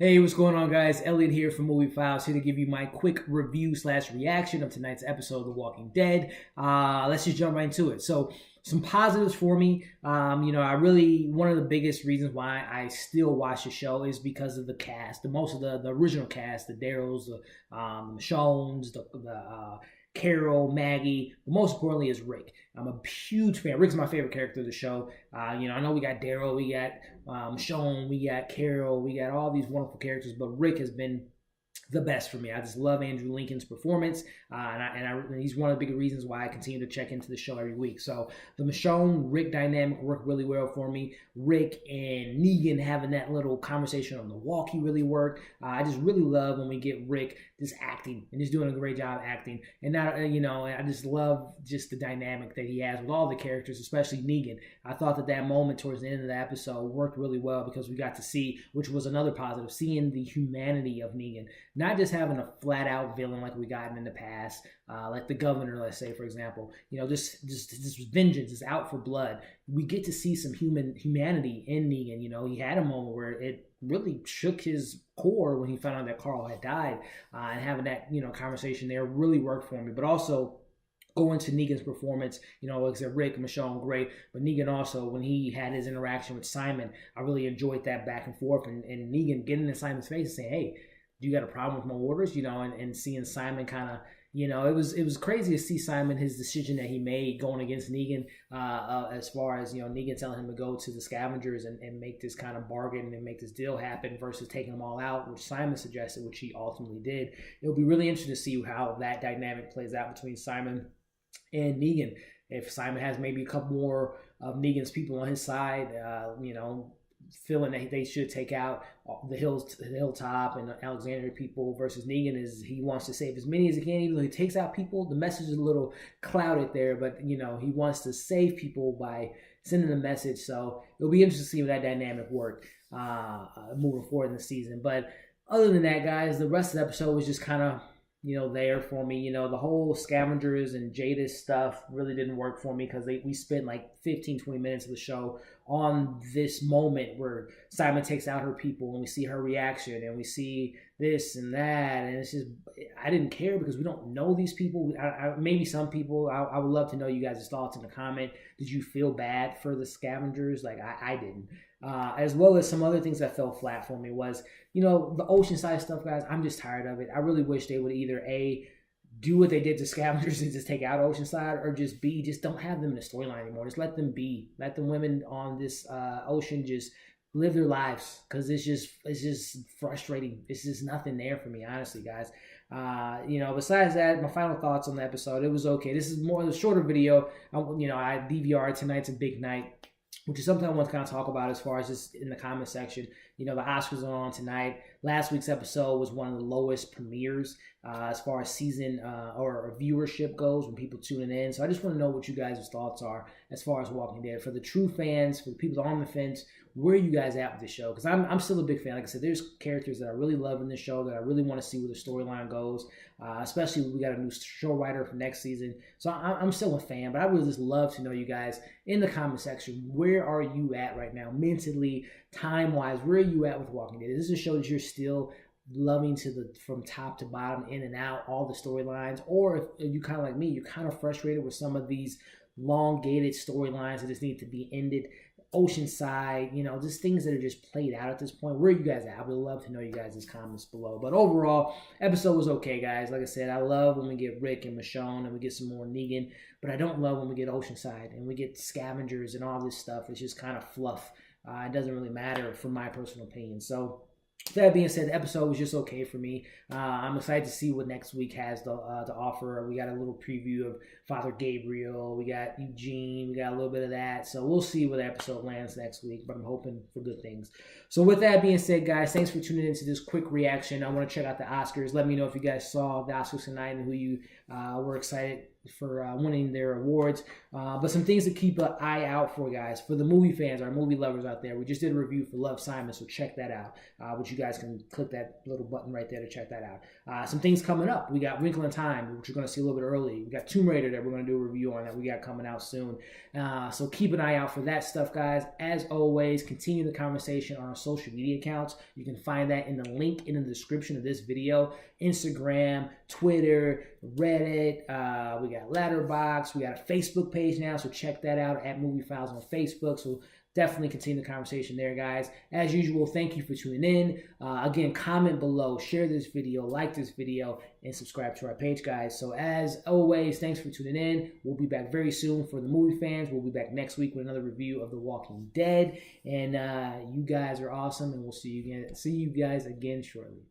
Hey, what's going on, guys? Elliott here from Movie Files, here to give you my quick review slash reaction of tonight's episode of The Walking Dead. Let's just jump right into it. So, some positives for me. One of the biggest reasons why I still watch the show is because of the cast. Most of the original cast, the Darryls, the Michonnes, the Carol, Maggie, but most importantly is Rick. I'm a huge fan. Rick's my favorite character of the show. I know we got Daryl, we got Michonne, we got Carol, we got all these wonderful characters, but Rick has been the best for me. I just love Andrew Lincoln's performance, and he's one of the big reasons why I continue to check into the show every week. So the Michonne Rick dynamic worked really well for me. Rick and Negan having that little conversation on the walkie really worked. I just really love when we get Rick just acting and just doing a great job acting. And now, I just love just the dynamic that he has with all the characters, especially Negan. I thought that moment towards the end of the episode worked really well because we got to see, which was another positive, seeing the humanity of Negan. Not just having a flat-out villain like we gotten in the past, like the governor, let's say, for example. This vengeance is out for blood. We get to see some humanity in Negan. He had a moment where it really shook his core when he found out that Carl had died, and having that conversation there really worked for me. But also, going to Negan's performance, like I said, Rick and Michonne, great. But Negan also, when he had his interaction with Simon, I really enjoyed that back and forth. And Negan getting in Simon's face and saying, hey, do you got a problem with my orders? And seeing Simon kind of, it was crazy to see Simon, his decision that he made going against Negan, as far as, Negan telling him to go to the scavengers and make this kind of bargain and make this deal happen versus taking them all out, which Simon suggested, which he ultimately did. It'll be really interesting to see how that dynamic plays out between Simon and Negan. If Simon has maybe a couple more of Negan's people on his side, feeling that they should take out the Hilltop and the Alexandria people versus Negan is he wants to save as many as he can. Even though he takes out people, the message is a little clouded there, but he wants to save people by sending a message. So it'll be interesting to see how that dynamic work moving forward in the season. But other than that, guys, the rest of the episode was just kind of there for me. The whole scavengers and Jadis stuff really didn't work for me because we spent like 15-20 minutes of the show on this moment where Simon takes out her people and we see her reaction and we see this and that, and it's just, I didn't care because we don't know these people. Maybe some people, I would love to know you guys' thoughts in the comment. Did you feel bad for the scavengers? Like I didn't. As well as some other things that fell flat for me was, the Oceanside stuff, guys. I'm just tired of it. I really wish they would either A, do what they did to scavengers and just take out Oceanside, or just B, just don't have them in the storyline anymore. Just let them be. Let the women on this ocean just live their lives, because it's just frustrating. It's just nothing there for me, honestly, guys. Besides that, my final thoughts on the episode, it was okay. This is more of a shorter video. I DVR tonight's a big night, which is something I want to kind of talk about as far as just in the comment section. The Oscars are on tonight. Last week's episode was one of the lowest premieres as far as season or viewership goes when people tuning in. So I just want to know what you guys' thoughts are as far as Walking Dead. For the true fans, for the people on the fence, where are you guys at with this show? Because I'm still a big fan. Like I said, there's characters that I really love in this show that I really want to see where the storyline goes, especially when we got a new show writer for next season. So I'm still a fan, but I would just love to know you guys in the comment section. Where are you at right now, mentally, time-wise? Where are you at with Walking Dead? Is this a show that you're still loving from top to bottom, in and out, all the storylines? Or if you kind of like me, you're kind of frustrated with some of these elongated storylines that just need to be ended? Oceanside, just things that are just played out at this point. Where are you guys at? I would love to know you guys' comments below. But overall, episode was okay, guys. Like I said, I love when we get Rick and Michonne and we get some more Negan, but I don't love when we get Oceanside and we get scavengers and all this stuff. It's just kind of fluff. It doesn't really matter, from my personal opinion. So that being said, the episode was just okay for me. I'm excited to see what next week has to offer. We got a little preview of Father Gabriel. We got Eugene. We got a little bit of that. So we'll see where the episode lands next week, but I'm hoping for good things. So with that being said, guys, thanks for tuning into this quick reaction. I want to check out the Oscars. Let me know if you guys saw the Oscars tonight and who you were excited winning their awards. But some things to keep an eye out for, guys. For the movie fans, our movie lovers out there, we just did a review for Love, Simon, so check that out. Which you guys can click that little button right there to check that out. Some things coming up. We got Wrinkle in Time, which you're going to see a little bit early. We got Tomb Raider that we're going to do a review on that we got coming out soon. So keep an eye out for that stuff, guys. As always, continue the conversation on our social media accounts. You can find that in the link in the description of this video. Instagram, Twitter, Reddit, we got Letterboxd, we got a Facebook page now, so check that out at Movie Files on Facebook. So definitely continue the conversation there, guys. As usual, thank you for tuning in. Again, comment below, share this video, like this video, and subscribe to our page, guys. So as always, thanks for tuning in. We'll be back very soon for the movie fans. We'll be back next week with another review of The Walking Dead. And you guys are awesome, and we'll see you guys again shortly.